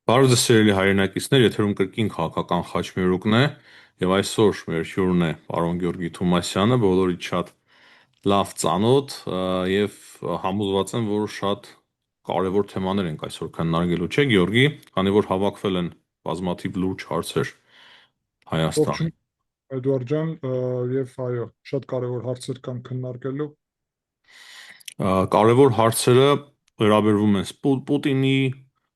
Բարև ձեզ սիրելի հայրենակիցներ, եթերում կրկին քաղաքական խաչմերուկն է եւ այսօր մեր հյուրն է պարոն Գյորգի Թումասյանը, բոլորիդ շատ լավ ծանոթ եւ համոզված եմ, որ շատ կարեւոր թեմաներ ենք այսօր քննարկելու, չէ՞ Գյորգի, քանի որ հավաքվել են բազմաթիվ լուրջ հարցեր Ողջույն Հայաստանի։ Էդուարդ ջան, եւ այո, շատ կարևոր հարցեր կան քննարկելու։ Կարևոր հարցերը վերաբերվում են Պուտինի,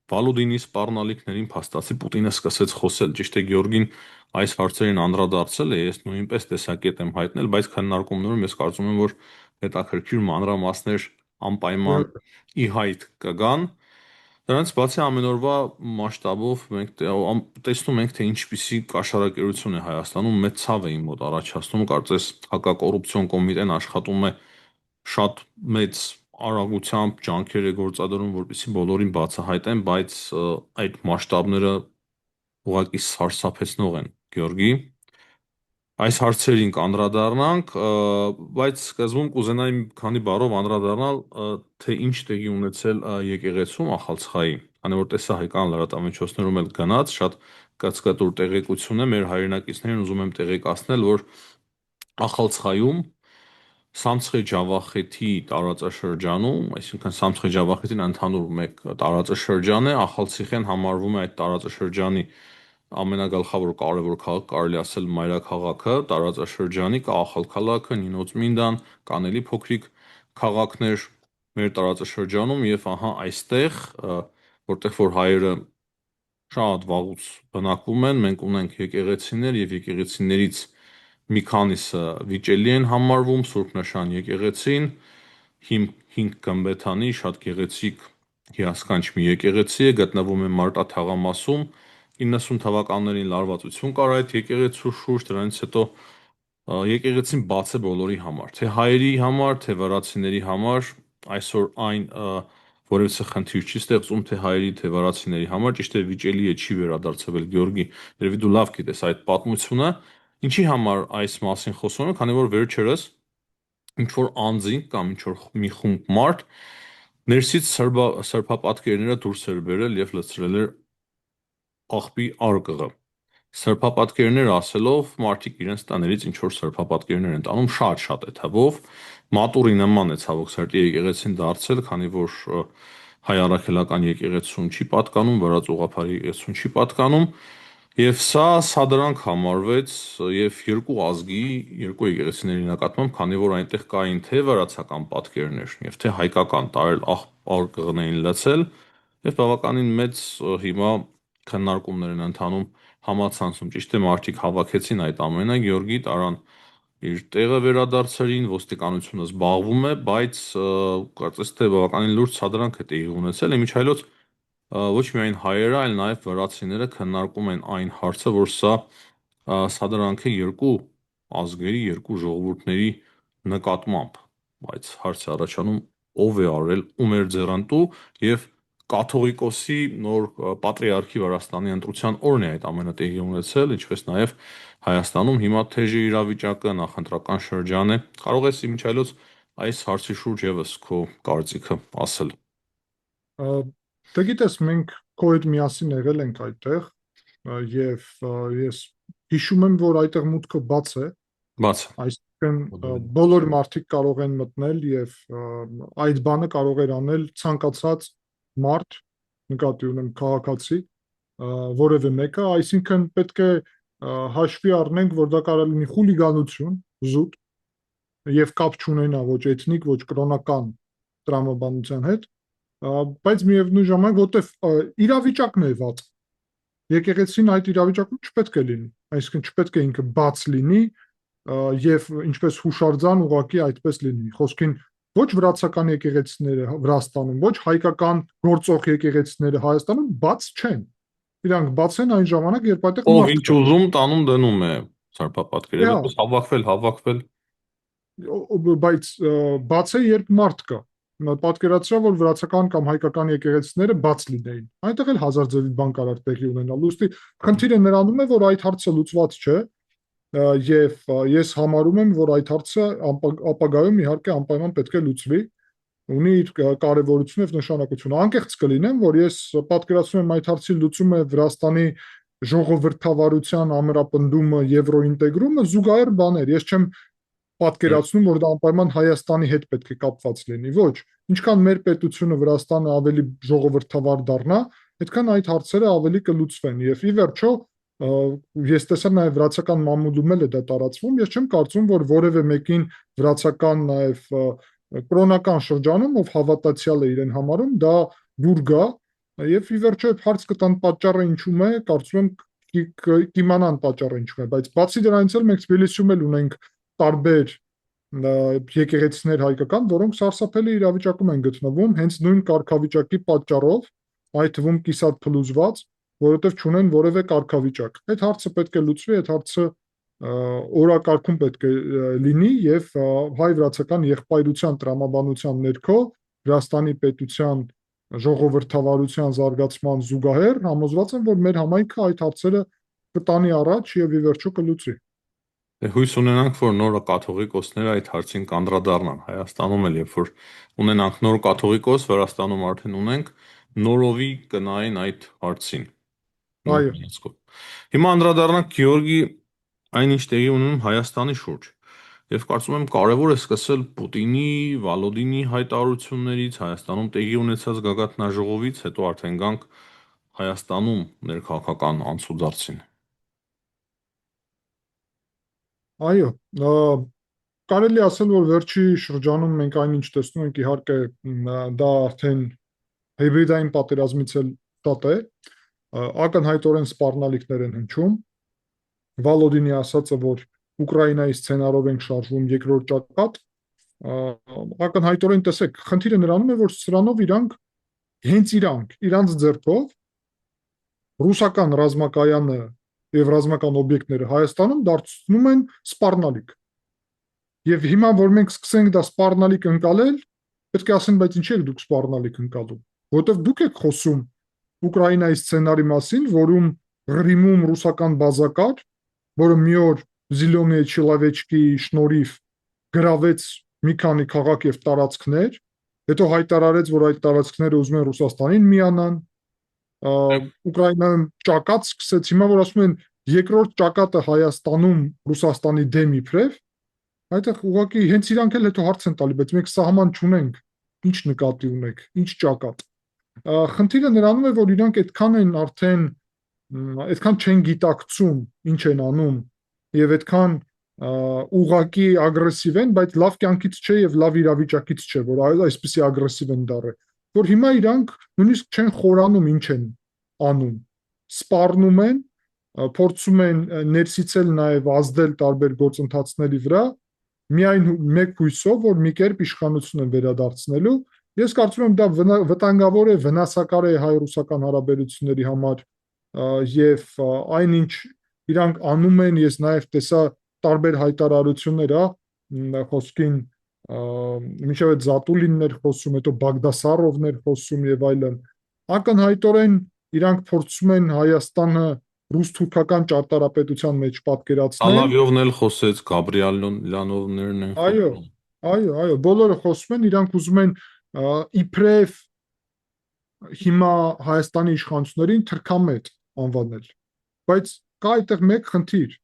Վալոդինի սպառնալիքներին, փաստացի Պուտինը սկսեց խոսել, ճիշտ է Գեորգին այս հարցերին անդրադարձել է, ես նույնպես տեսակետ եմ հայտնել, բայց քննարկումներում ես կարծում եմ, որ հետաքրքիր մանրամասներ անպայման Ե- ի հայտ կգան։ Դրանից բացի ամեն օրվա մասշտաբով մենք տեսնում ենք, թե ինչպիսի կաշառակերություն է Հայաստանում, մեծ ցավ է իմ մոտ առաջացնում, կարծես հակակոռուպցիոն կոմիտեն աշխատում է շատ մեծ արագությամբ ջանքեր է գործադրում, որպեսզի բոլորին բացահայտեն, բայց այդ մասշտաբները ուղղակի սարսափեցնող են, Գյորգի։ Այս հարցերին կանդրադառնանք, բայց սկզբում կուզենայի մի քանի բառով անդրադառնալ, թե ինչ տեղի ունեցել եկեղեցում Ախալցխայի, քանի որ տեսա հայկական լրատվամիջոցներում էլ գնաց, շատ կծկտուր տեղեկություն է մեր հայրենակիցներին ուզում եմ տեղեկացնել, որ Ախալցխայում Սամցխե Ջավախեթի տարածաշրջանում, այսինքն Սամցխե Ջավախետին ընդհանուր մեկ տարածաշրջան է, Ախալցիխեն համարվում է այդ տարածաշրջանի ամենագլխավոր կարևոր քաղաք, կարելի ասել մայրաքաղաքը, տարածաշրջանի կա Ախալքալաքը, Նինոց Մինդան, կանելի փոքրիկ քաղաքներ մեր տարածաշրջանում եւ ահա այստեղ, որտեղ որ հայերը շատ վաղուց բնակվում են, մենք ունենք եկեղեցիներ եւ եկեղեցիներից մի քանիսը վիճելի են համարվում Սուրբ Նշան եկեղեցին, 5 գմբեթանի շատ գեղեցիկ հիասքանչ մի եկեղեցի է, գտնվում է Մարտա թաղամասում, 90 թվականներին լարվածություն կար այդ եկեղեցու շուրջ, դրանից հետո եկեղեցին բաց է բոլորի համար, թե հայերի համար, թե վրացիների համար, այսօր այն որևէ խնդիր չի ստեղծում թե հայերի, թե վրացիների համար, ճիշտ է վիճելի է չի վերադարձվել Գյորգի, երևի դու լավ գիտես այդ պատմությունը, ինչի համար այս մասին խոսում եմ, քանի որ վերջերս ինչ որ անձինք կամ ինչ որ մի խումբ մարդ ներսից սրբապատկերները դուրս էր բերել եւ լցրել էր աղբի արկղը։ Սրբապատկերներ ասելով մարդիկ իրենց տներից ինչ որ սրբապատկերներ են տանում շատ է թվով, մատուրի նման է ցավոք սրտի եկեղեցին դարձել, քանի որ հայ առաքելական եկեղեցուն չի պատկանում, վրաց ուղղափառ եկեղեցուն չի պատկանում, եւ սա սադրանք համարվեց եւ երկու ազգի, երկու եկեղեցիների նկատմամբ, քանի որ այնտեղ կային թե վրացական պատկերներ եւ թե հայկական տարել արկղն էին լցել եւ բավականին մեծ հիմա քննարկումներ են ընթանում համացանցում, ճիշտ է մարդիկ հավաքեցին այդ ամենը, Գյորգի տարան իր տեղը վերադարձրին, ոստիկանությունը զբաղվում է, բայց կարծես թե բավականին լուրջ սադրանք է տեղի ունեցել, իմիջայլոց ոչ միայն հայերը, այլ նաև վրացիները քննարկում են այն հարցը, որ սա սադրանք է երկու ազգերի, երկու ժողովուրդների նկատմամբ, բայց հարց է առաջանում ով է արել, ում էր ձեռնտու եւ կաթողիկոսի նոր պատրիարքի Վրաստանի ընտրության օրն է այդ ամենը տեղի ունեցել, ինչպես նաև Հայաստանում հիմա թեժի իրավիճակը, նախընտրական շրջան է։ Կարող ես իմիջիայլոց այս հարցի շուրջ եւս քո կարծիքը ասել։ Դե գիտես, մենք քո հետ միասին եղել ենք այդտեղ եւ ես հիշում եմ, որ այդտեղ մուտքը բաց է, Բաց։ այսինքն Բոլորին։ բոլոր մարդիկ կարող են մտնել եւ այդ բանը կարող էր անել ցանկացած մարդ, նկատի ունեմ քաղաքացի, որևէ մեկը, այսինքն պետք է հաշվի առնենք, որ դա կարող լինի խուլիգանություն, զուտ եւ կապ չունենա ոչ էթնիկ, ոչ կրոնական տրամաբանության հետ, բայց միևնույն ժամանակ որտեվ իրավիճակն է վատ, եկեղեցին այդ իրավիճակում չպետք է լինի, այսինքն չպետք է ինքը բաց լինի եւ ինչպես հուշարձան ուղակի այդպես լինի, խոսքին ոչ վրացական եկեղեցիները Վրաստանում, ոչ հայկական գործող եկեղեցիները Հայաստանում բաց չեն, իրանք բաց են այն ժամանակ, երբ այդտեղ Ով մարդ ինչ կա։ ուզում տանում դնում է սարբապատկեր, Դա, այլևս հավաքվել։ բայց բաց է երբ մարդ կա։ Պատկերացրա, որ վրացական կամ հայկական եկեղեցիները բաց լինեին։ Այնտեղ էլ հազար ձևի բան կարող տեղի ունենալ։ Ուստի խնդիրը նրանում է, որ այդ հարցը լուծված չէ, եւ ես համարում եմ, որ այդ հարցը ապագայում իհարկե անպայման պետք է լուծվի, ունի իր կարևորությունը եւ նշանակությունը։ Անկեղծ կլինեմ, որ ես պատկերացնում եմ այդ հարցի լուծումը Վրաստանի ժողովրդավարության ամրապնդումը, եվրոինտեգրումը զուգահեռ բաներ։ Ես չեմ պատկերացնում, որ դա անպայման Հայաստանի հետ պետք է կապված լինի։ Ոչ, ինչքան մեր պետությունը Վրաստանը ավելի ժողովրդավար դառնա, այդքան այդ հարցերը ավելի կլուծվեն։ Եվ ի վերջո ես տեսա նաև վրացական մամուլում էլ է դա տարածվում, ես չեմ կարծում, որ որևէ մեկին վրացական նաև կրոնական շրջանում, ով հավատացյալ է իրեն համարում, դա դուր գա, եւ ի վերջո հարց կտան պատճառը ինչու՞մ է, կարծում եմ կիմանան պատճառը ինչու՞մ է, բայց բացի դրանից էլ մենք Թբիլիսիում էլ ունենք տարբեր եկեղեցիներ հայկական, որոնք սարսափելի իրավիճակում են գտնվում հենց նույն կարգավիճակի պատճառով, այդ թվում կիսատ փլուզված, որովհետև չունեն որևէ կարգավիճակ։ Այդ հարցը պետք է լուծվի, այդ հարցը օրակարգում պետք է լինի եւ հայ-վրացական եղբայրության տրամաբանության ներքո Վրաստանի պետության ժողովրդավարության զարգացման զուգահեռ համոզված եմ, որ մեր համայնքը այդ հարցերը կտանի առաջ եւ ի վերջո կլուծի։ Հույս ունենանք, որ նոր կաթողիկոսները այդ հարցին կանդրադառնան Հայաստանում էլ, երբ որ ունենանք նոր կաթողիկոս, Վրաստանում արդեն ունենք, նորովի կնային այդ հարցին։ Այո։ Հիմա անդրադառնանք Գեորգի այնինչ տեղի ունենում Հայաստանի շուրջ։ Եվ կարծում եմ կարևոր է սկսել Պուտինի, Վալոդինի հայտարարություններից, Հայաստանում տեղի ունեցած գագաթնաժողովից, հետո արդեն գանք Հայաստանում ներքաղաքական անցուդարձին։ Այո, կարելի ասել, որ վերջի շրջանում մենք այնինչ տեսնում ենք, իհարկե դա արդեն հիբրիդային պատերազմից էլ շատ է, ակնհայտորեն սպառնալիքներ են հնչում։ Վալոդինի ասածը, որ Ուկրաինայի սցենարով ենք շարժվում երկրորդ ճակատ, ակնհայտորեն տեսեք, խնդիրը նրանում է, որ սրանով հենց իրանց ձեռքով ռուսական ռազմակայանը եւ ռազմական օբյեկտները Հայաստանում դարձնում են սպառնալիք։ Եվ հիմա որ մենք սկսենք դա սպառնալիք ընկալել, պետք է ասեն, բայց ինչի եք դուք սպառնալիք ընկալում, որովհետեւ դուք եք խոսում Ուկրաինայի սցենարի մասին, որում Ղրիմում ռուսական բազա կար, որը մի օր Զիլոնի Չիլավեչկի շնորհիվ գրավեց մի քանի քաղաք եւ տարածքներ, հետո հայտարարեց, որ այդ տարածքները ուզում են Ռուսաստանին միանան, Ուկրաինայում ճակատ սկսեց, հիմա որ ասում են երկրորդ ճակատը Հայաստանում Ռուսաստանի դեմ իբրև, այդտեղ ուղղակի հենց իրանք էլ հետո հարց են տալի, բայց մենք սահման չունենք, ինչ նկատի ունեք, ինչ ճակատ։ Խնդիրը նրանում է, որ իրանք այդքան չեն գիտակցում ինչ են անում եւ այդքան ուղղակի ագրեսիվ են, բայց լավ կյանքից չէ եւ լավ իրավիճակից չէ, որ այսպեսի ագրեսիվ են դառել, որ հիմա իրանք նույնիսկ չեն խորանում ինչ են անում, սպառնում են, փորձում են ներսիցել նաեւ ազդել տարբեր գործընթացների վրա, միայն մեկ հույսով, որ մի կերպ իշխանություն են վերադարձնելու։ Ես կարծում եմ դա վտանգավոր է, վնասակար է հայ-ռուսական հարաբերությունների համար եւ այնինչ իրանք անում են, ես նաեւ տեսա տարբեր հայտարարություններ, խոսքին մինչև այդ Զատուլինն էր խոսում, հետո Բագդասարովն էր խոսում եւ այլն։ Ակնհայտորեն իրանք փորձում են Հայաստանը ռուս-թուրքական ճարտարապետության մեջ պատկերացնել։ Ալավյովն էլ խոսեց, Գաբրիելյանովներն են խոսում։ Այո, բոլորը խոսում են, իրանք ուզում են իբրև հիմա Հայաստանի իշխանություններին թրքամետ անվանել։ Բայց կա այդտեղ մեկ խնդիր։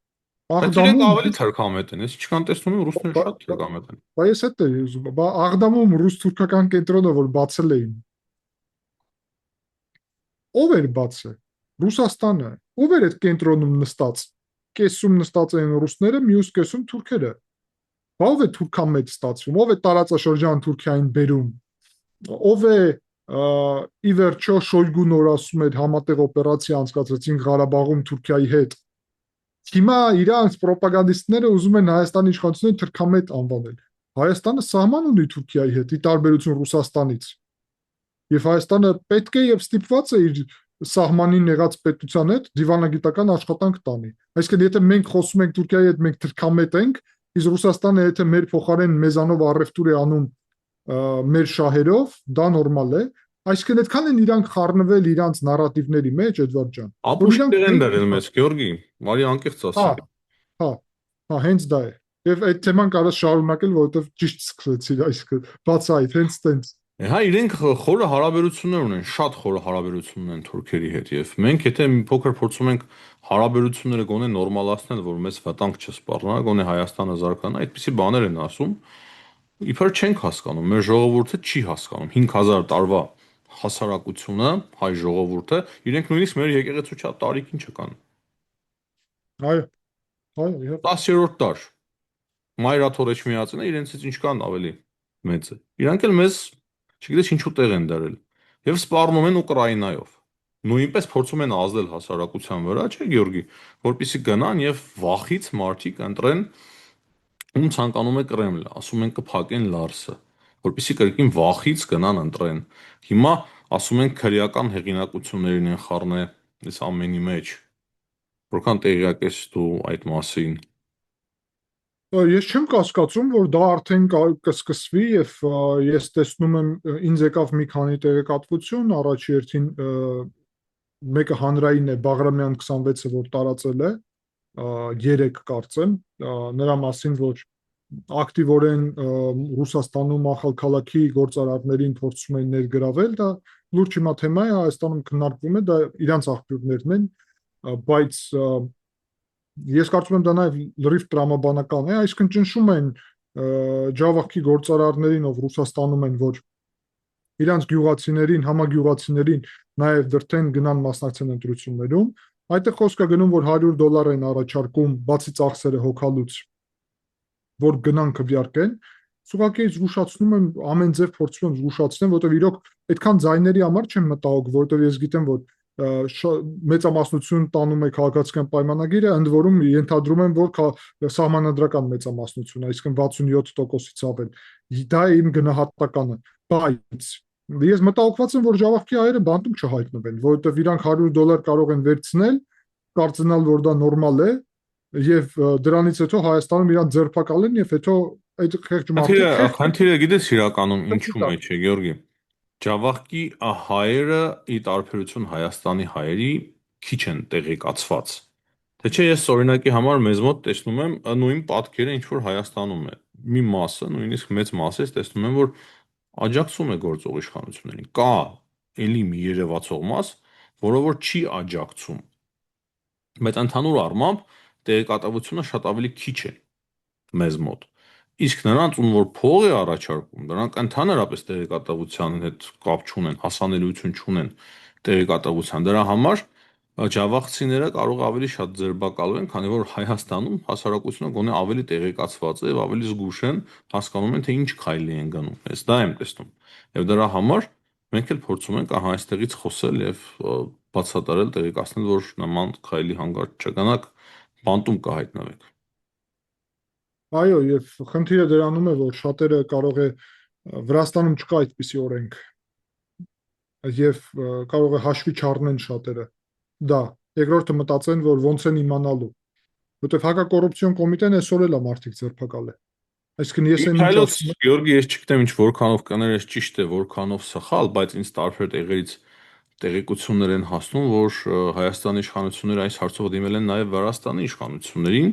Բայց իրենք ավելի թրքամետ են, ես ինչքան տեսնում եմ ռուսները շատ թրքամետ են։ Բայց ես հետ եմ ուզում, Աղդամում ռուս-թուրքական կենտրոնը որ բացել էին։ Ով էր բացել։ Ռուսաստանը։ Ով էր այդ կենտրոնում նստած։ Կեսում նստած են ռուսները, մյուս կեսում թուրքերը։ Ով է թուրքամետ ստացվում, ով է տարածաշրջան Թուրքիային բերում։ Ով է ի վերջո Շոյգուն որ ասում էր համատեղ օպերացիա անցկացրեցին Ղարաբաղում Թուրքիայի հետ։ Հիմա իրանց ռոպագանդիստները ուզում են Հայաստանի իշխանությունները թրքամետ անվանել։ Հայաստանը սահման ունի Թուրքիայի հետ, ի տարբերություն Ռուսաստանից։ Եվ Հայաստանը պետք է եւ ստիպված է իր սահմանին եղած պետության հետ դիվանագիտական աշխատանք տանի։ Այսինքն եթե մենք խոսում ենք Թուրքիայի հետ, մենք թրքամետ ենք, իսկ Ռուսաստանը եթե մեր փոխարեն մեզանով առևտուր է անում մեր շահերով, դա նորմալ է։ Այսինքն այդքան են իրանք խառնվել իրանց նարատիվների մեջ, Էդվարդ ջան։ Ապուշներ են դրել մեզ, Գեորգի, բարի անկեղծ ասի։ Հա, հենց դա է։ Եվ այդ թեման կարա շարունակել, որովհետև ճիշտ սկսեցի, այսինքն բացահայտ, հենց տենց։ Հա իրենք խորը հարաբերություններ ունեն, շատ խորը հարաբերություններ ունեն թուրքերի հետ եւ մենք եթե մի փոքր փորձում ենք հարաբերությունները գոնե նորմալացնել, որ մեծ վտանգ չսպառնա, գոնե Հայաստանը զարգանա, այդպիսի բաներ են ասում, իբր չենք հասկանում, մեր ժողովուրդը չի հասկանում 5000 տարվա հասարակությունը, հայ ժողովուրդը, իրենք նույնիսկ մեր եկեղեցու շատ տարիքին չկան։ Այո, այո, իհարկե։ 10-րդ դար Մայրաթոր Էջմիածնը իրենցից ինչքան ավելի մեծ է։ Իրանք էլ մեզ չգիտես ինչու տեղ են դարել եւ սպառնում են Ուկրաինայով։ Նույնպես փորձում են ազդել հասարակության վրա, չէ՞ Գեորգի, որպեսզի գնան եւ վախից մարդիկ ընտրեն ում ցանկանում է Կրեմլը, ասում են կփակեն Լարսը, որպեսզի կրկին վախից գնան ընտրեն։ Հիմա ասում են քրեական հեղինակություններին են խառնել այս ամենի մեջ։ Որքան տեղյակ ես դու այդ մասին։ Ես չեմ կասկածում, որ դա արդեն կսկսվի եւ ես տեսնում եմ ինձ եկավ մի քանի տեղեկատվություն, առաջի հերթին մեկը հանրային է Բաղրամյան 26-ը, որ տարածել է 3 կարծեմ, նրա մասին, որ ակտիվորեն Ռուսաստանում ախալքալաքի գործարարներին փորձում են ներգրավել, դա լուրջ հիմա թեմա է, Հայաստանում քննարկվում է, դա իրանց աղբյուրներն են, բայց ես կարծում եմ դա նաև լրիվ տրամաբանական է, այսինքն ճնշում են ջավախքի գործարարներին, ով Ռուսաստանում են, որ իրանց գյուղացիներին, համագյուղացիներին նաև դրթեն գնան մասնակցեն ընտրություններում, այդտեղ խոսքը գնում, որ $100 են առաջարկում բացի ծախսերը հոգալուց, որ գնան քվյարկեն, ուղղակի զգուշացնում եմ ամեն ձև փորձում եմ զգուշացնեմ, որովհետև իրոք այդքան ձայների համար չեմ մտահոգ, որովհետև ես գիտեմ, որ մեծամասնություն տանում է քաղաքացիական պայմանագիրը, ընդ որում ենթադրում եմ, որ սահմանադրական մեծամասնություն, այսինքն 67%-ից ավել։ Դա է իմ գնահատականը, բայց ես մտահոգված եմ, որ Ջավախքի հայերը բանտում չհայտնվեն, որովհետև իրանք $100 կարող են վերցնել, կարծենալ, որ դա նորմալ է, եւ դրանից հետո Հայաստանում իրանք ձերբակալեն եւ հետո այդ խեղճ մարդիկ Խնդիրը գիտես իրականում ինչու մեջ է, Գեորգի։ Ջավախքի հայերը ի տարբերություն Հայաստանի հայերի քիչ են տեղեկացված։ Թե չէ ես օրինակի համար մեզ մոտ տեսնում եմ նույն պատկերը ինչ որ Հայաստանում է։ Մի մասը, նույնիսկ մեծ մասը տեսնում եմ, որ աջակցում է գործող իշխանություններին։ Կա էլի մի երևացող մաս, որը որ չի աջակցում։ Բայց ընդհանուր առմամբ տեղեկատվությունը շատ ավելի քիչ է մեզ մոտ։ Իսկ նրանց ում որ փող է առաջարկում, նրանք ընդհանրապես տեղեկատվության հետ կապ չունեն, հասանելիություն չունեն տեղեկատվության։ Դրա համար ջավախցիները կարող ավելի շատ ձերբակալվեն, քանի որ Հայաստանում հասարակությունը գոնե ավելի տեղեկացված է եւ ավելի զգուշ են, հասկանում են թե ինչ քայլի են գնում։ Ես դա եմ տեսնում։ Եվ դրա համար մենք էլ փորձում ենք ահա այստեղից խոսել եւ բացատրել, տեղեկացնել, որ նման քայլի հանգարտ չգնաք, բանտում կհայտնվեք։ Այո, եւ խնդիրը դրանում է, որ շատերը կարող է Վրաստանում չկա այդպիսի օրենք եւ կարող է հաշվի չառնեն շատերը։ Դա երկրորդը մտածեն, որ ոնց են իմանալու, որովհետեւ հակակոռուպցիոն կոմիտեն այսօր էլ է մարդիկ ձերբակալել։ Այսինքն ես այն ինչ Միքայելոց ասում եմ, Գեորգի, ես չգիտեմ ինչ որքանով կներես ճիշտ է, որքանով սխալ, բայց ինձ տարբեր տեղերից տեղեկություններ են հասնում, որ Հայաստանի իշխանությունները այս հարցով դիմել են նաև Վրաստանի իշխանություններին,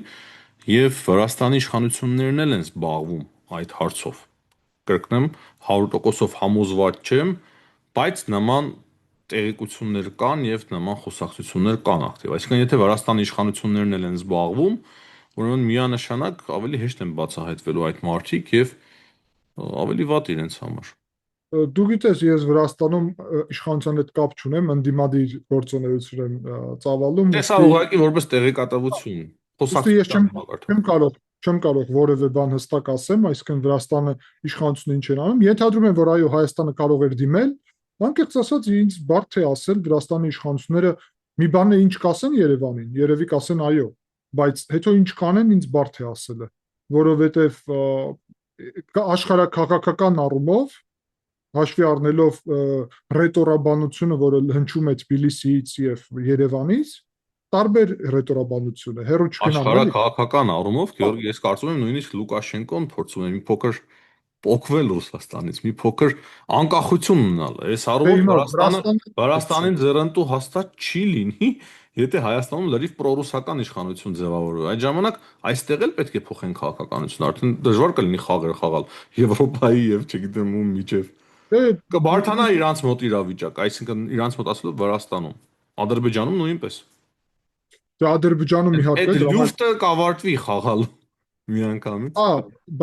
եւ Վրաստանի իշխանություններն էլ են զբաղվում այդ հարցով։ Կրկնեմ, 100%-ով համոզված չեմ, բայց նման տեղեկություններ կան եւ նման խոսակցություններ կան ակտիվ։ Այսինքն, եթե Վրաստանի իշխանություններն էլ են զբաղվում, ուրեմն միանշանակ ավելի հեշտ են բացահայտվելու այդ մարդիկ եւ ավելի վատ իրենց համար։ դու գիտես, ես Վրաստանում իշխանության հետ կապ չունեմ, ընդդիմադիր գործունեություն եմ ծավալում, Տեսա ուղղակի որպես տեղեկատվություն, ուստի ես խոսակցության մակարդակ։ չեմ կարող որևէ բան հստակ ասեմ, այսինքն Վրաստանը իշխանությունը ինչ են անում։ Ենթադրում եմ, որ այո, Հայաստանը կարող էր դիմել, անկեղծ ասած ինձ բարդ է ասել Վրաստանի իշխանությունները մի բան է ինչ կասեն Երևանին, երևի կասեն այո, բայց հետո ինչ կանեն ինձ բարդ է ասելը, որովհետև աշխարհակաղակական առումով հաշվի առնելով ռետորաբանությունը, որը հնչում է Թբիլիսիից եւ Երևանից, տարբեր ռետորաբանություն է, հերո չգնամ էլի։ Աշխարհակաղակական առումով, Գեորգի, ես կարծում եմ նույնիսկ Լուկաշենկոն փորձում է մի փոքր օգվել Ռուսաստանից, մի փոքր անկախություն ունենալ։ Այս Դե առումով հիմա Վրաստանին ձեռնտու հաստատ չի լինի, եթե Հայաստանում լրիվ պրոռուսական իշխանություն ձևավորվի։ Այդ ժամանակ այստեղ էլ պետք է փոխեն քաղաքականությունը, արդեն դժվար կլինի խաղեր խաղալ Եվրոպայի եւ չգիտեմ ում միջև։ դե Կբարթանա իրանց մոտ իրավիճակ, այսինքն իրանց մոտ ասելով Վրաստանում, Ադրբեջանում նույնպես։ Ադրբեջանում իհարկե Այդ դրա լյուֆտը կավարտվի խաղալ միանգամից։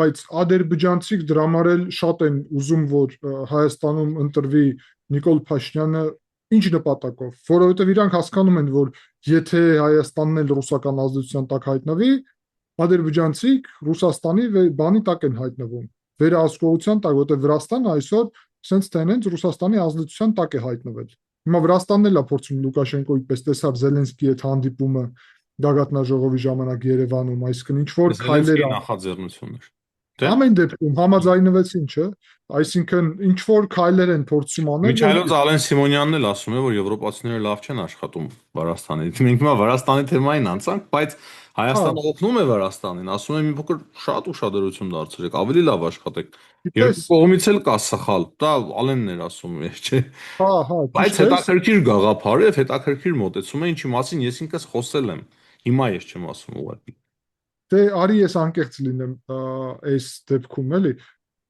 բայց ադրբեջանցիք դրա համար էլ շատ են ուզում, որ Հայաստանում ընտրվի Նիկոլ Փաշինյանը ինչ նպատակով, որովհետև իրանք հասկանում են, որ եթե Հայաստանն էլ ռուսական ազդեցության տակ հայտնվի, ադրբեջանցիք Ռուսաստանի բանի տակ են հայտնվում, վերահսկողության տակ, որովհետև Վրաստանը այսօր սենց թե նենց Ռուսաստանի ազդեցության տակ է հայտնվել։ Հիմա Վրաստանն էլ է փորձում Լուկաշենկոյի պես տեսավ Զելենսկիի հետ հանդիպումը գագաթնաժողովի ժամանակ Երևանում, այսինքն ինչ որ քայլեր նախաձեռնություններ։ Թե ամեն դեպքում համաձայնվեցին, չէ՞։ Այսինքն ինչ որ քայլեր են փորձում անել, Միջայլոց Ալեն Սիմոնյանն էլ ասում է, որ եվրոպացիները լավ չեն աշխատում Վրաստանից։ Մենք հիմա Վրաստանի թեմային անցանք, բայց Հայաստանը օգնում է Վրաստանին, ասում է մի փոքր շատ ուշադրություն դարձրեք, ավելի լավ աշխատեք։ Երկու գիտես, կողմից էլ կա սխալ։ Դա Ալենն էր ասում, չէ՞։ Բայց ճիշտ է, հետաքրքիր գաղափար է, հետաքրքիր մոտեցում է, ինչի մասին ես ինքս խոսել եմ։ Հիմա ես չեմ ասում ուղղակի։ դե արի ես անկեղծ լինեմ այս դեպքում, էլի։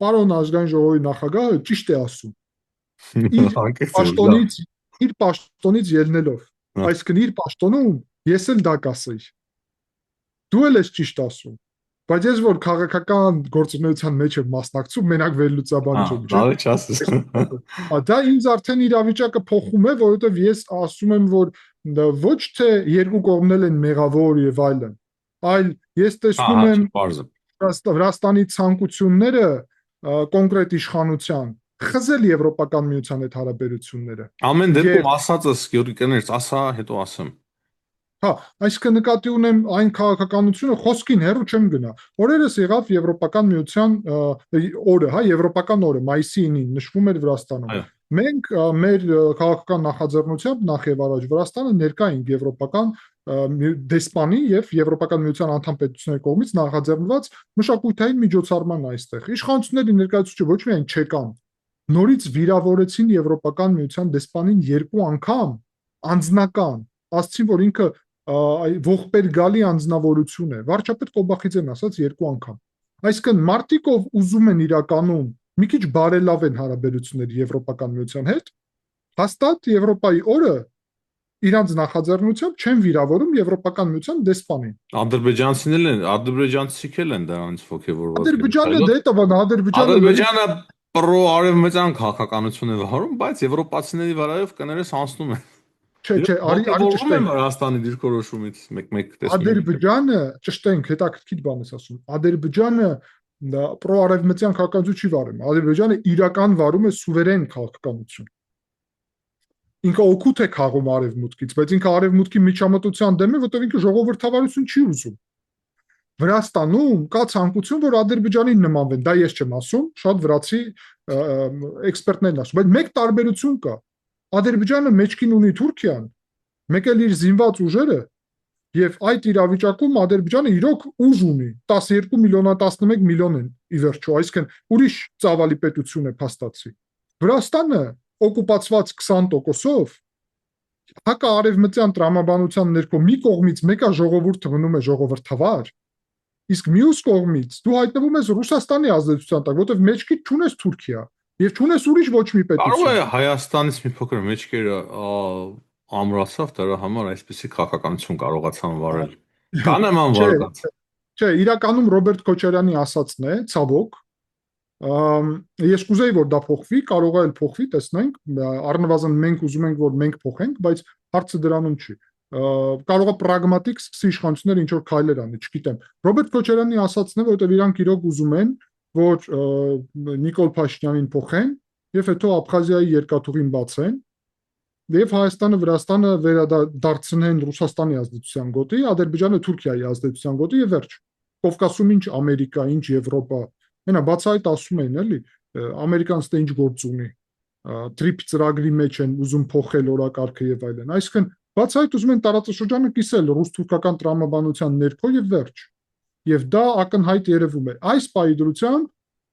Պարոն ազգային ժողովի նախագահը ճիշտ է ասում։ Իր Անկեղծ է, լավ։ պաշտոնից, իր պաշտոնից ելնելով։ Այսինքն իր պաշտոնում ես էլ դա կասեի։ Դու էլ ես ճիշտ ասում։ Բայց ես որ քաղաքական գործունեության մեջ եմ մասնակցում, մենակ վերլուծաբան չեմ, չէ՞։ Լավ չասես։ Դա ինձ արդեն իրավիճակը փոխում է, որովհետև ես ասում եմ, որ ոչ թե երկու կողմն էլ են մեղավոր եւ այլն, այլ ես տեսնում եմ Վրաստանի ցանկությունները կոնկրետ իշխանության խզել Եվրոպական միության հետ հարաբերությունները։ Ամեն դեպքում ասածս Գյորգի կներց, ասա, հետո ասեմ։ Այսինքն նկատի ունեմ այն քաղաքականությունը, խոսքին հեռու չեմ գնա։ Օրերս եղավ Եվրոպական միության օրը, Եվրոպական օրը, մայիսի 9-ին նշվում էր Վրաստանում։ Մենք մեր քաղաքական նախաձեռնությամբ նախ եւ առաջ Վրաստանը ներկա ենք Եվրոպական դեսպանի եւ Եվրոպական միության անդամ պետությունների կողմից նախաձեռնված մշակութային միջոցառման այստեղ։ Իշխանությունների ներկայացուցիչը ոչ միայն չեկան, նորից վիրավորեցին Եվրոպական միության դեսպանին 2 անգամ անձնական, ասացին, որ ինքը ողբերգալի անձնավորություն է։ Վարչապետ Կոբախիձեն ասաց 2 անգամ։ Այսինքն մարտիկով ուզում են իրականում մի քիչ բարելավեն հարաբերությունները Եվրոպական միության հետ, հաստատ Եվրոպայի օրը իրանց նախաձեռնությամբ չեն վիրավորում Եվրոպական միության դեսպանին։ Ադրբեջանցիք էլ են դրանից ոգևորված։ Ադրբեջանը դե տվան, Ադրբեջանը պրո-արևմտյան քաղաքականություն է վարում, բայց եվրոպացիների վրայով կներես անցնում է։ Չէ, արի ճշտենք Վրաստանի դիրքորոշումից մեկ տեսնում։ Ադրբեջանը, ճշտենք, հետաքրքիր բան ես ասում։ Ադրբեջանը պրո-արևմտյան քաղաքականություն չի վարում։ Ադրբեջանը իրական վարում է սուվերեն քաղաքականություն։ Ինքը օգուտ է քաղում արևմուտքից, բայց ինքը արևմուտքի միջամտության դեմ է, որտեղ ինքը ժողովրդավարություն չի ուզում։ Վրաստանում կա ցանկություն, որ Ադրբեջանին նմանվեն, դա ես չեմ ասում, շատ վրացի էքսպերտներն ասում, բայց մեկ տարբերություն կա։ Ադրբեջանը մեջքին ունի Թուրքիան, մեկ էլ իր զինված ուժերը, եւ այդ իրավիճակում Ադրբեջանը իրոք ուժ ունի, 12 միլիոնա 11 միլիոն են ի վերջո, այսինքն ուրիշ ծավալի պետություն է փաստացի։ Վրաստանը օկուպացված 20%-ով հակաարևմտյան տրամաբանության ներքո մի կողմից մեկը ժողովուրդը մնում է ժողովրդավար, իսկ մյուս կողմից դու հայտնվում ես Ռուսաստանի ազդեցության տակ, որտեղ մեջքից չունես Թուրքիա եւ չունես ուրիշ ոչ մի պետություն։ Կարող է Հայաստանից մի փոքր մեջքերը ամրացավ, դրա համար այսպեսի քաղաքականություն կարողացան վարել։ Կա նման վարկած։ Չէ, իրականում Ռոբերտ Քոչարյանի ասածն է, ցավոք, ես կուզեի, որ դա փոխվի, կարող է էլ փոխվի, տեսնենք, առնվազն մենք ուզում ենք, որ մենք փոխենք, բայց հարցը դրանում չի։ Կարող է պրագմատիկ սկսի իշխանությունները ինչ որ քայլեր անի, չգիտեմ։ Ռոբերտ Քոչարյանի ասածն է, որովհետև իրանք իրոք ուզում են, որ Նիկոլ Փաշինյանին փոխեն եւ հետո Աբխազիայի երկաթուղին բացեն եւ Հայաստանը, Վրաստանը վերադարձնեն Ռուսաստանի ազդեցության գոտի, Ադրբեջանը Թուրքիայի ազդեցության գոտի եւ վերջ։ Կովկասում ինչ Ամերիկա, ինչ Եվրոպա, մենա բացահայտ ասում են, էլի, ամերիկանց թե ինչ գործ ունի, տրիփ ծրագրի մեջ են ուզում փոխել օրակարգը եւ այլն։ Այսինքն բացահայտ ուզում են տարածաշրջանը կիսել ռուս-թուրքական տրամաբանության ներքո եւ վերջ։ Եվ դա ակնհայտ երևում է։ Այս պայդրությամբ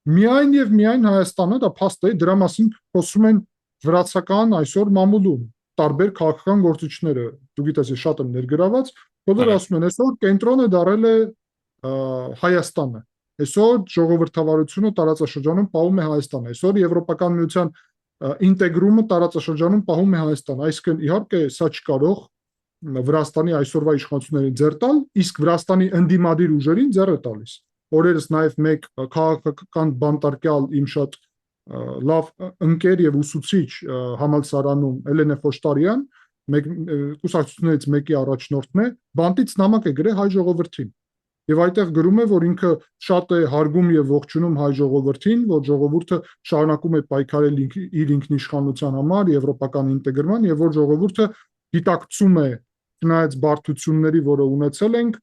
Միայն եւ միայն Հայաստանը դա փաստ է, դրա մասին խոսում են վրացական այսօր մամուլում տարբեր քաղաքական գործիչները։ Դու գիտես, ես շատ եմ ներգրաված, բոլորը Այո։ ասում են, այսօր կենտրոնը դարել է Հայաստանը։ Այսօր ժողովրդավարությունը տարածաշրջանում պահում է Հայաստանը։ Այսօր Եվրոպական միության ինտեգրումը տարածաշրջանում պահում է Հայաստանը։ Այսինքն, իհարկե, սա չկարող Վրաստանի այսօրվա իշխանություններին ձեռ տալ, իսկ Վրաստանի ընդդիմադիր ուժերին ձեռ է տալիս։ Օրերս նաև մեկ քաղաքական բանտարկյալ իմ շատ լավ ընկեր եւ ուսուցիչ համալսարանում Էլենե Խոշտարյան, մեկ կուսակցություններից մեկի առաջնորդն է, բանտից նամակ է գրել հայ ժողովրդին։ Եվ այդտեղ գրում է, որ ինքը շատ է հարգում եւ ողջունում հայ ժողովրդին, որ ժողովուրդը շարունակում է պայքարել իր ինքնիշխանության համար, եվրոպական ինտեգրման եւ որ ժողովուրդը գիտակցում է չնայած բարդությունների, որը ունեցել ենք,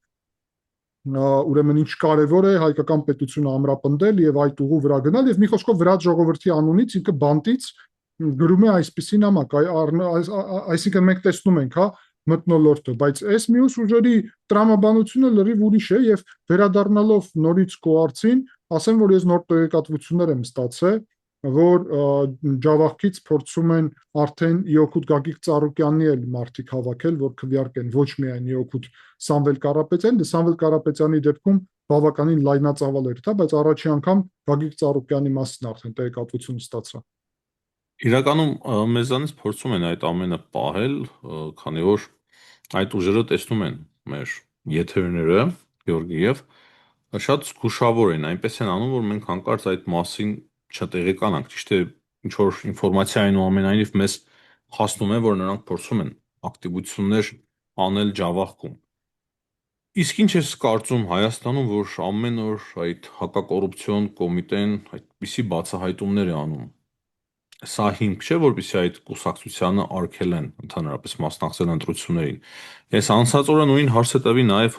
ուրեմն ինչ կարևոր է հայկական պետությունը ամրապնդել եւ այդ ուղու վրա գնալ եւ մի խոսքով վրաց ժողովրդի անունից ինքը բանտից գրում է այսպիսի նամակ, այսինքն մենք տեսնում ենք, հա, մթնոլորտը, բայց այս մյուս ուժերի տրամաբանությունը լրիվ ուրիշ է եւ վերադառնալով նորից կոարցին, ասեմ, որ ես նոր տեղեկատվություններ եմ ստացել, որ Ջավախքից փորձում են արդեն իօքուտ Գագիկ Ծառուկյանի էլ մարդիկ հավաքել, որ քվեարկեն ոչ միայն իօքուտ Սամվել Կարապետյան, Սամվել Կարապետյանի դեպքում բավականին լայնածավալ էր դա, բայց առաջի անգամ Գագիկ Ծառուկյանի մասին արդեն տեղեկատվություն ստացա։ Իրականում մեզանից փորձում են այդ ամենը պահել, քանի որ այդ ուժերը տեսնում են մեր եթերները, Գեորգիև, շատ զգուշավոր են, այնպես են անում, որ մենք հանկարծ այդ մասին չտեղեկանանք, ճիշտ է, ինչ որ ինֆորմացիա այնուամենայնիվ մեզ հասնում է, որ նրանք փորձում են ակտիվություններ անել Ջավախքում։ Իսկ ինչ ես կարծում Հայաստանում, որ ամեն օր այդ հակակոռուպցիոն կոմիտեն այդպիսի բացահայտումներ է անում։ Սա հիմք չէ, որպեսզի այդ կուսակցությանը արգելեն ընդհանրապես մասնակցել ընտրություններին։ Ես անցած օրը նույն հարցը տվի նաև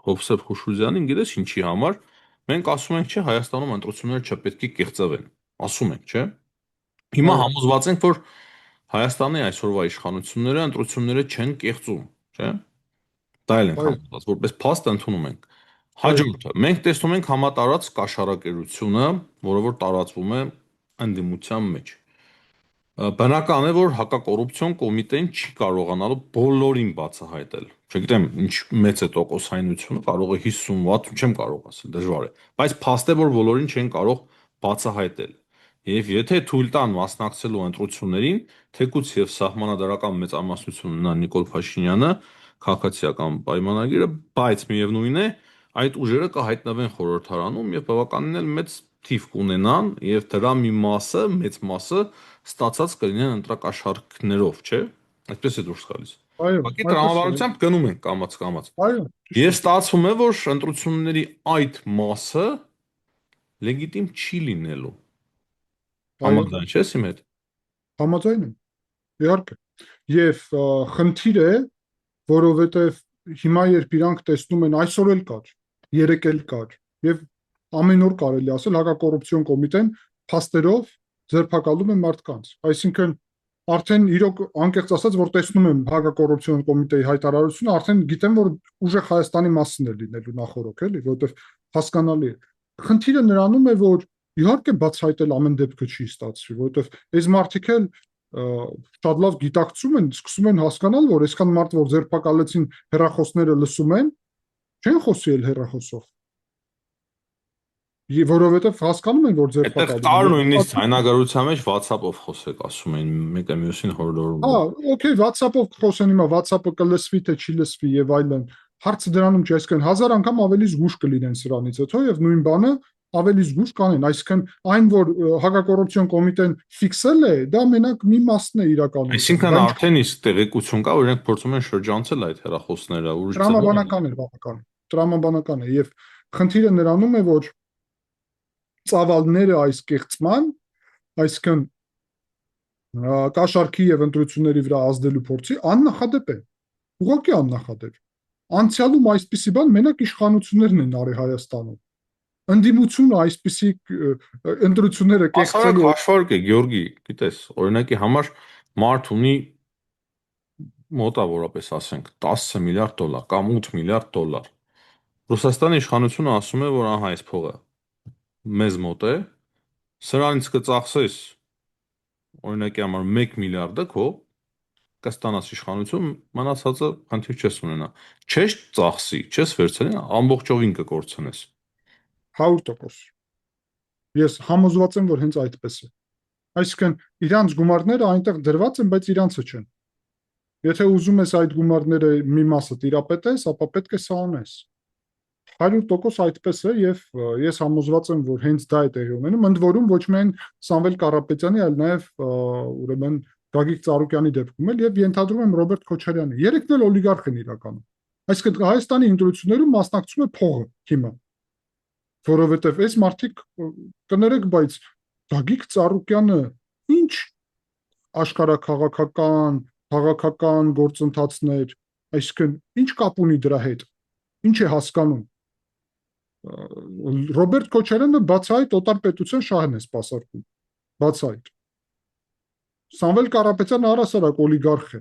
Հովսեփ Խուշուզյանին, գիտես ինչի համար։ Մենք ասում ենք, չէ, Հայաստանում ընտրությունները չպետք է կեղծվեն։ Ասում ենք, չէ։ Հիմա Այո, համոզված ենք, որ Հայաստանի այսօրվա իշխանությունները ընտրությունները չեն կեղծում, չէ։ Դա էլ ենք այո, համոզված, որպես փաստ ընդունում ենք։ այո, Հաջորդը, մենք տեսնում ենք համատարած կաշառակերությունը, որը որ տարածվում է ընդդիմության մեջ։ Բնական է, որ հակակոռուպցիոն կոմիտեն չի կարողանալու բոլորին բացահայտել։ Չգիտեմ, ինչ մեծ է տոկոսայնությունը, կարող է 50-60, չեմ կարող ասել, դժվար է։ Բայց փաստ է, որ բոլորին չեն կարող բացահայտել։ Եվ եթե թույլ տան մասնակցելու ընտրություններին, թեկուց եւ սահմանադրական մեծամասնություն ունենա Նիկոլ Փաշինյանը, քաղաքացիական պայմանագիրը, բայց միևնույն է, այդ ուժերը կհայտնվեն խորհրդարանում եւ բավականին էլ մեծ թիվ կունենան եւ դրա մի մասը, մեծ մասը ստացած կլինեն ընտրակաշառքներով, չէ՞։ Այդպես է դուրս գալիս։ այո, Ուղղակի այդպես է, տրամաբանությամբ գնում են կամաց-կամաց։ այո, ճիշտ Եվ է, ստացվում է, որ ընտրությունների այդ մասը լեգիտիմ չի լինելու։ այո, Համաձայն չես իմ հետ։ համաձայն եմ, իհարկե։ Եվ խնդիրը է, որովհետև հիմա երբ իրանք տեսնում են այսօր էլ կար, երեկ էլ կար եւ ամեն օր կարելի ասել հակակոռուպցիոն կոմիտեն փաստերով ձերբակալում է մարդկանց։ Այսինքն արդեն իրոք անկեղծ ասած, որ տեսնում եմ հակակոռուպցիոն կոմիտեի հայտարարությունը, արդեն գիտեմ, որ ուժեղ Հայաստանի մասին է լինելու նախորոք, էլի, որովհետև հասկանալի է։ Խնդիրը նրանում է, որ իհարկե բացահայտել ամեն դեպքը չի ստացվի, որովհետև այս մարդիկ էլ շատ լավ գիտակցում են, սկսում են հասկանալ, որ այսքան մարդ, որ ձերբակալեցին հեռախոսները լսում են, չեն խոսի էլ հեռախոսով։ Որովհետև հասկանում են, որ Այդտեղ ձերբակալում կար են։ նույնիսկ ցայնագրության մեջ WhatsApp-ով խոսեք, ասում են, մեկը մյուսին հորդորում Հա, է։ օքեյ, WhatsApp-ով խոսեն հիմա, WhatsApp-ը կլսվի թե չի լսվի եւ այլն։ Հարցը դրանում չէ, այսինքն 1000 անգամ ավելի զգուշ կլինեն սրանից հետո եւ նույն բանը ավելի զգուշ կանեն, այսինքն այն, որ հակակոռուպցիոն կոմիտեն ֆիքսել է, դա մենակ մի մասն է իրականության։ Այսինքն Դա արդեն իսկ տեղեկություն կա, որ իրենք փորձում են շրջանցել այդ հեռախոսները, ուրիշ ձևով են։ տրամաբանական է բավական։ Տրամաբանական է եւ խնդիրը նրանում է, որ ծավալները այս կեղծման, այսինքն կաշառքի եւ ընտրությունների վրա ազդելու փորձի աննախադեպ է։ Ուղղակի աննախադեպ։ Անցյալում այսպիսի բան մենակ իշխանություններն են արել Հայաստանում։ Ընդդիմությունը այսպիսի ընտրությունները Հասարակ կեղծելու հաշվարկ է, Գյորգի, գիտես, օրինակի համար մարդ ունի մոտավորապես ասենք 10 միլիարդ դոլար կամ 8 միլիարդ դոլար։ Ռուսաստանի իշխանությունը ասում է, որ ահա այս փողը մեզ մոտ է, Սրանից կծախսես օրինակի համար 1 միլիարդը քո կստանաս իշխանություն, մնացածը խնդիր չես ունենա։ Չես ծախսի, չես վերցնի, ամբողջովին կկորցնես։ 100%։ Ես համոզված եմ, որ հենց այդպես է։ Այսինքն իրանց գումարները այնտեղ դրված են, բայց իրանցը չեն։ Եթե ուզում ես այդ գումարները մի մասը տիրապետես, ապա պետք է սա անես։ 100% այդպես է եւ ես համոզված եմ, որ հենց դա է տեղի ունենում, ընդ որում ոչ միայն Սամվել Կարապետյանի, այլ նաեւ ուրեմն Գագիկ Ծառուկյանի դեպքում էլ եւ ենթադրում եմ Ռոբերտ Քոչարյանի։ Երեքն էլ օլիգարխ են իրականում։ Այսինքն Հայաստանի ընտրություններում մասնակցում է փողը հիմա, որովհետեւ այս մարդիկ կներեք, բայց Գագիկ Ծառուկյանը ինչ աշխարհակաղակական, քաղաքական գործընթացներ, այսինքն ինչ կապ ունի դրա հետ, ինչ է հասկանում։ Ռոբերտ Քոչարյանը բացահայտ օտար պետության շահն է սպասարկում, բացահայտ։ Սամվել Կարապետյանը առհասարակ օլիգարխ է,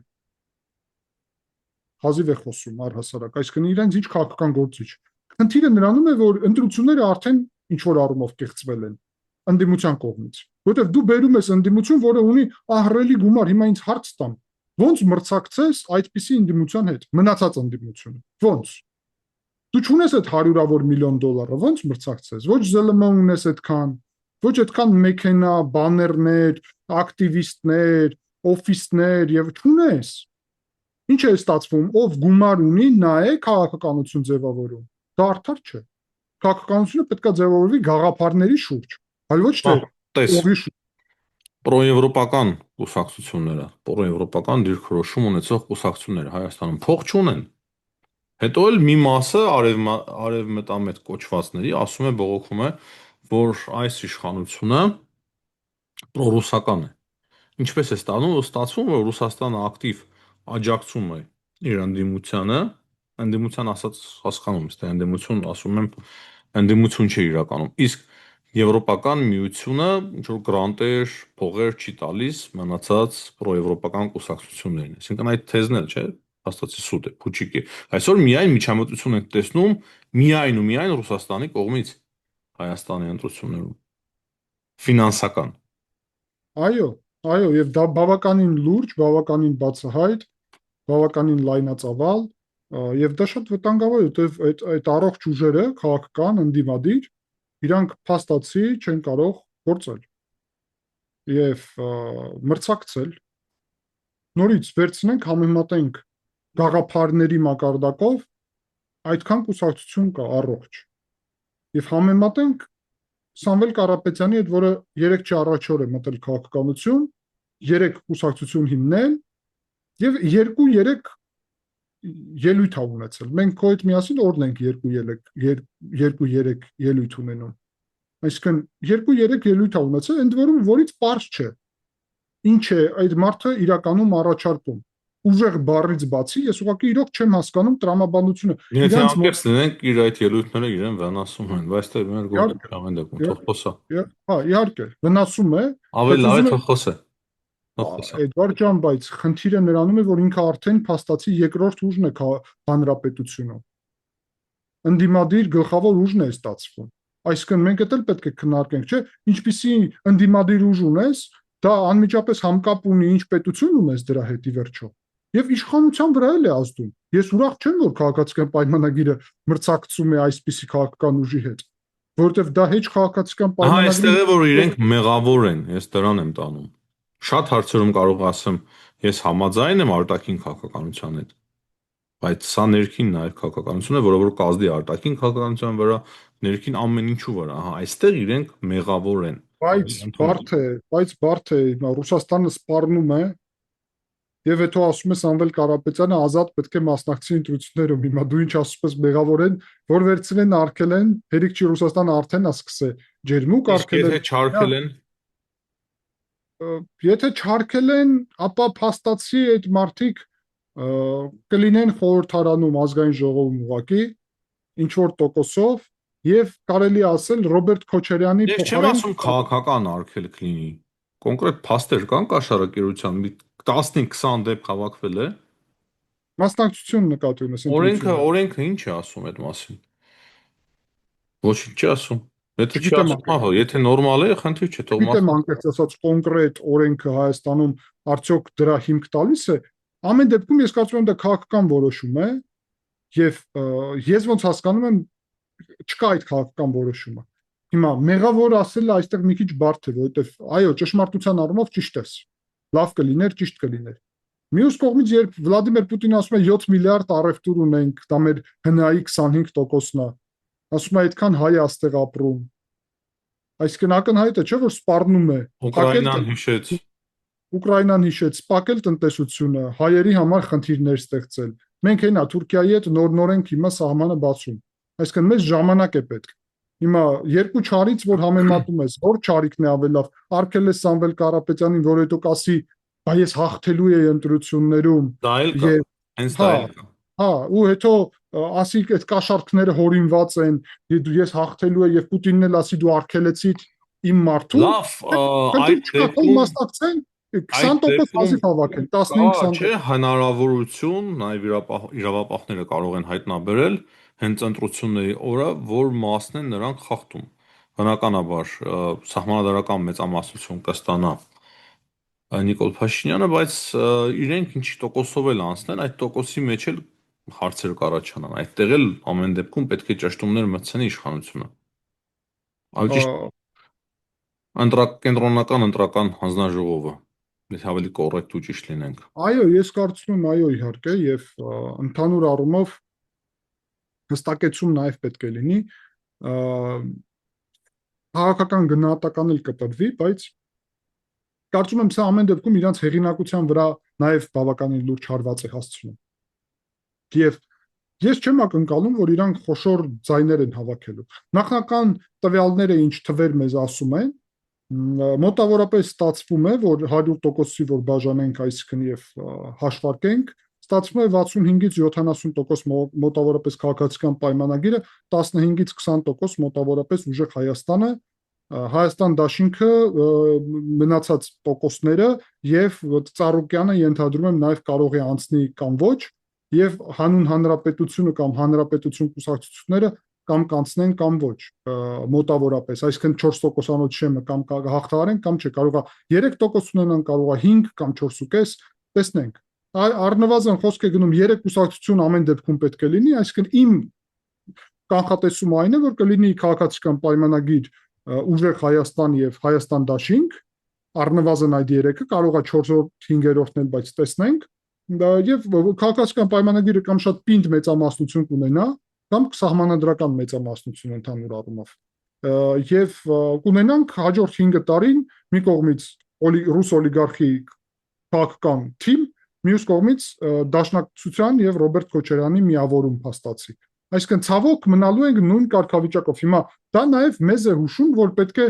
հազիվ է խոսում առհասարակ, այսինքն իրենց ինչ քաղաքական գործիչ։ Խնդիրը նրանում է, որ ընտրությունները արդեն ինչ որ առումով կեղծվել են ընդդիմության կողմից, որովհետև դու բերում ես ընդդիմություն, որը ունի ահռելի գումար, հիմա ինձ հարց տամ, ո՞նց մրցակցես այդպիսի ընդդիմության հետ, մնացած ընդդիմությունը, ո՞նց։ Դու չունես այդ հարյուրավոր միլիոն դոլարը, ո՞նց մրցակցես։ Ոչ ԶԼՄ ունես այդքան, ոչ այդքան մեքենա, բաներներ, ակտիվիստներ, օֆիսներ եւ չունես։ Ինչ է ստացվում, ով գումար ունի, նա է քաղաքականություն ձևավորում։ Դա արդար չէ։ Քաղաքականությունը պետք է ձևավորվի գաղափարների շուրջ, այլ ոչ թե Տես, օղի շուրջ։ պրոեվրոպական կուսակցությունները, պրոեվրոպական դիրքորոշում ունեցող կուսակցությունները Հայաստանում փող չունեն։ Հետո էլ մի մասը արևմտամետ կոչվածների ասում է, բողոքում է, որ այս իշխանությունը պրոռուսական է։ Ինչպես է ստացվում, որ Ռուսաստանը ակտիվ աջակցում է իր ընդդիմությանը, ընդդիմության ասած հասկանում եմ, թե ընդդիմություն ասում եմ, ընդդիմություն չէ իրականում։ Իսկ Եվրոպական միությունը ինչ որ գրանտեր, փողեր չի տալիս մնացած պրոեվրոպական կուսակցություններին։ Այսինքն այդ թեզն էլ չէ, հաստատի սուտ է, փուչիկ է։ Այսօր միայն միջամտություն ենք տեսնում միայն ու միայն Ռուսաստանի կողմից Հայաստանի ընտրություններում։ Ֆինանսական։ Այո, այո, եւ դա բավականին լուրջ, բավականին բացահայտ, բավականին լայնածավալ, եւ դա շատ վտանգավոր է, որովհետեւ այդ առողջ ուժերը քաղաքական ընդդիմադիր իրանք փաստացի չեն կարող գործել եւ մրցակցել։ Նորից վերցնենք, համեմատենք գաղափարների մակարդակով այդքան կուսակցություն կա առողջ եւ համեմատենք Սամվել Կարապետյանի հետ, որը 3-4 օր է մտել քաղաքականություն, 3 կուսակցություն հիմնել եւ 2-3 ելույթ ա ունեցել։ Մենք քո հետ միասին օրն ենք 2-3 ելույթ ունենում։ Այսինքն 2-3 ելույթ ա ունեցել, ընդ որում որից པարզ չէ։ Ինչ է այդ մարդը իրականում առաջարկում։ Ուժեղ բառից բացի ես ուղղակի իրոք չեմ հասկանում տրամաբանությունը։ Եթե անկեղծ լինենք, իր այդ ելույթները իրեն վնասում են, բայց դե մեր գործը ամեն դեպքում թող խոսա։ Հա, իհարկե, վնասում է, Ավելի լավ է թող խոսա։ Թող խոսա։ Էդվարդ ջան, բայց խնդիրը նրանում է, որ ինքը արդեն փաստացի երկրորդ ուժն է հանրապետությունում։ Ընդդիմադիր գլխավոր ուժն է ստացվում։ Այսինքն մենք էլ պետք է քննարկենք, չէ՞, ինչպիսի ընդդիմադիր ուժ ունես, դա անմիջապես համկապ ունի ինչ պետություն ունես դրա հետ ի վերջո։ Եվ իշխանության վրա էլ է ազդում։ Ես ուրախ չեմ, որ քաղաքացիական պայմանագիրը մրցակցում է այսպիսի քաղաքական ուժի հետ, որովհետև դա հեչ քաղաքացիական Ահա այստեղ է, որ պայմանագրի իրենք մեղավոր են, ես դրան եմ տանում։ Շատ հարցերում կարող ասեմ, ես համաձայն եմ արտաքին քաղաքականության հետ, բայց սա ներքին նաև քաղաքականություն է, որը որ կազդի արտաքին քաղաքականության վրա, ներքին ամեն ինչու վրա, ահա այստեղ իրենք մեղավոր են։ Բայց բարդ է, Ռուսաստանը սպառնում է եւ հետո ասում է Սամվել Կարապետյանը ազատ պետք է մասնակցի ընտրություններում։ Հիմա դու ինչ ասում ես մեղավոր են, որ վերցնեն արկել են, հերիք չի Ռուսաստանը արդեն է սկսել ջերմուկ արկել են։ Եթե չարկել են, Եթե չարկել են, ապա փաստացի այդ մարդիկ կլինեն խորհրդարանում ազգային ժողովում ուղակի ինչ որ տոկոսով եւ կարելի ասել Ռոբերտ Քոչարյանի ես չեմ ասում քաղաքական արկել կլինի։ Կոնկրետ փաստեր կան կաշառակերության, մի 15-20 դեպք հավաքվել է։ մասնակցություն նկատի ունես Օրենքը ինչ է ասում այդ մասին։ Ոչինչ չի ասում։ Եթե չի Չգիտեմ ասում, ահա, եթե նորմալ է, խնդիր չէ, թող Գիտեմ մասը։ անկեղծ ասած կոնկրետ օրենքը Հայաստանում արդյոք դրա հիմք տալիս է։ Ամեն դեպքում ես կարծում եմ դա քաղաքական որոշում է եւ ես ոնց հասկանում եմ չկա այդ քաղաքական որոշումը։ Հիմա մեղավոր ասելը այստեղ մի քիչ բարդ է, որովհետեւ այո, ճշմարտության առումով ճիշտ է։ Լավ կլիներ, ճիշտ կլիներ։ Մյուս կողմից երբ Վլադիմիր Պուտինը ասում է 7 միլիարդ առևտուր ունենք, դա մեր ՀՆԱ-ի 25%-ն է, ասում է այդքան հայ է այստեղ ապրում, այսինքն ակնհայտ է, չէ՞ որ սպառնում է, փակել Ուկրաինան հիշեց։ Ուկրաինան հիշեց, սպակել տնտեսությունը, հայերի համար խնդիրներ ստեղծել։ Մենք հենա Թուրքիայի հետ նոր-նորենք հիմա սահմանը բացում։ Այսինքն մեզ ժամանակ է պետք։ Հիմա երկու չարից, որ համեմատում ես, որ չարիքն է ավելավ, արգելես Սամվել Կարապետյանին, որ հետո կասի, բա ես հաղթելու եի ընտրություններում Դա էլ կա, եւ հենց դա հա, էլ կա։ հա, ու հետո ասի այդ կաշառքները հորինված են, ես հաղթելու եմ եւ Պուտինն էլ ասի դու արգելեցիր իմ մարդուն, Լավ, խնդիր այդ չկա, թող դեպքում մասնակցեն այդ 20% դեպքում հազիվ հավաքեն, կա, չէ, 15-20%։ հնարավորություն, նաև իրավապահները կարող են հայտնաբերել հենց ընտրությունների օրը, որ մասն են նրանք խախտում։ Բնականաբար, սահմանադրական մեծամասնություն կստանա Նիկոլ Փաշինյանը, բայց իրենք ինչի տոկոսով էլ անցնեն, այդ տոկոսի մեջ էլ հարցեր կառաջանան։ Այդտեղ էլ ամեն դեպքում պետք է ճշտումներ մտցնի իշխանությունը։ Ավելի ճիշտ կենտրոնական ընտրական հանձնաժողովը, եթե ավելի կոռեկտ ու ճիշտ լինենք։ Այո, ես կարծում եմ, այո, իհարկե, եւ ընդհանուր առումով հստակեցում նաև պետք է լինի, քաղաքական գնահատական էլ կտրվի, բայց կարծում եմ սա ամեն դեպքում իրանց հեղինակության վրա նաև բավականին լուրջ հարված է հասցնում։ Եվ ես չեմ ակնկալում, որ իրանք խոշոր ձայներ են հավաքելու։ Նախնական տվյալները ինչ թվեր մեզ ասում են, մոտավորապես ստացվում է, որ 100%-ի որ բաժանենք, այսինքն եւ հաշվարկենք, ստացվում է 65-ից 70% մոտավորապես քաղաքացիական պայմանագիրը, 15-ից 20% մոտավորապես ուժեղ Հայաստանը, Հայաստան դաշինքը մնացած տոկոսները եւ Ծառուկյանը ենթադրում եմ նաեւ կարող է անցնի կամ ոչ եւ հանուն հանրապետությունը կամ հանրապետություն կուսակցությունները կամ կանցնեն կամ ոչ մոտավորապես, այսինքն 4%-անոց շեմը կամ հաղթահարեն կամ չէ, կարող է 3% ունենան, կարող է 5 կամ 4.5, տեսնենք։ Առնվազն խոսք է գնում 3 կուսակցություն ամեն դեպքում պետք է լինի, այսինքն իմ կանխատեսումը այն է, որ կլինի քաղաքացիական պայմանագիր ուժեղ Հայաստան եւ Հայաստան դաշինք, առնվազն այդ 3-ը կարող է 4-րդ 5-րդն էլ, բայց տեսնենք, եւ քաղաքացիական պայմանագիրը կամ շատ պինդ մեծամասնություն կունենա, կամ սահմանադրական մեծամասնություն ընդհանուր առումով։ Եվ կունենանք հաջորդ 5 տարին մի կողմից ռուս օլիգարխի քաղաքական թիմ, մյուս կողմից Դաշնակցության եւ Ռոբերտ Քոչարյանի միավորում փաստացի։ Այսինքն ցավոք մնալու ենք նույն կարգավիճակով։ Հիմա դա նաեւ մեզ է հուշում, որ պետք է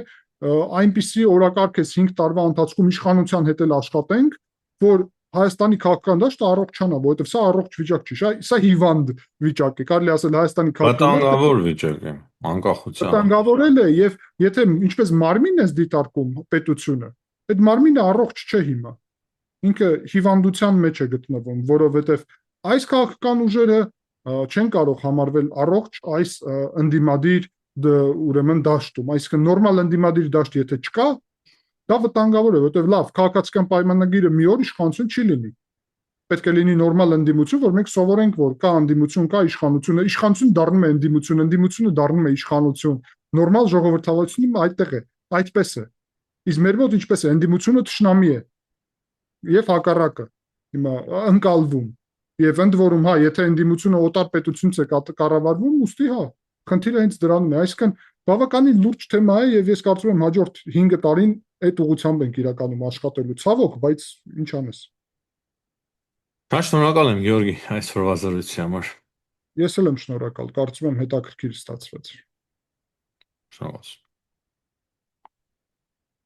այնպիսի օրակարգ է 5 տարվա ընթացքում իշխանության հետ էլ աշխատենք, որ Հայաստանի քաղաքական դաշտը առողջանա, որովհետև սա առողջ վիճակ չի, սա հիվանդ վիճակ է, կարելի ասել Հայաստանի քաղաքական դաշտը Վտանգավոր վիճակ է, անկախության։ վտանգավորել է եւ եթե ինչպես մարմինն է դիտարկում պետությունը, այդ մարմինը առողջ չէ հիմա։ Ինքը հիվանդության մեջ է գտնվում, որովհետև այս քաղաքական ուժերը չեն կարող համարվել առողջ այս ընդդիմադիր ուրեմն դաշտում, այսինքն նորմալ ընդդիմադիր դաշտ եթե չկա, դա վտանգավոր է, որովհետև լավ, քաղաքացիական պայմանագիրը մի օր իշխանություն չի լինի։ Պետք է լինի նորմալ ընդդիմություն, որ մենք սովորենք, որ կա ընդդիմություն, կա իշխանություն, իշխանություն դառնում է ընդդիմություն, ընդդիմությունը դառնում է իշխանություն։ Նորմալ ժողովրդավարությունը այդտեղ է, այդպես է։ Իսկ մեր մոտ ինչպես է, ընդդիմությունը թշնամի է եւ հակառակը հիմա ընկալվում եւ ընդ որում հա եթե ընդդիմությունը օտար պետությունից է կառավարվում ուստի հա խնդիրը հենց դրանում է այսինքն բավականին լուրջ թեմա է եւ ես կարծում եմ հաջորդ 5 տարին այդ ուղղությամբ ենք իրականում աշխատելու ցավոք բայց ինչ անես Շնորհակալ եմ Գեորգի այսօրվա զրույցի համար։ Ես էլ եմ շնորհակալ կարծում եմ հետաքրքիր ստացվեց Շնորհակալ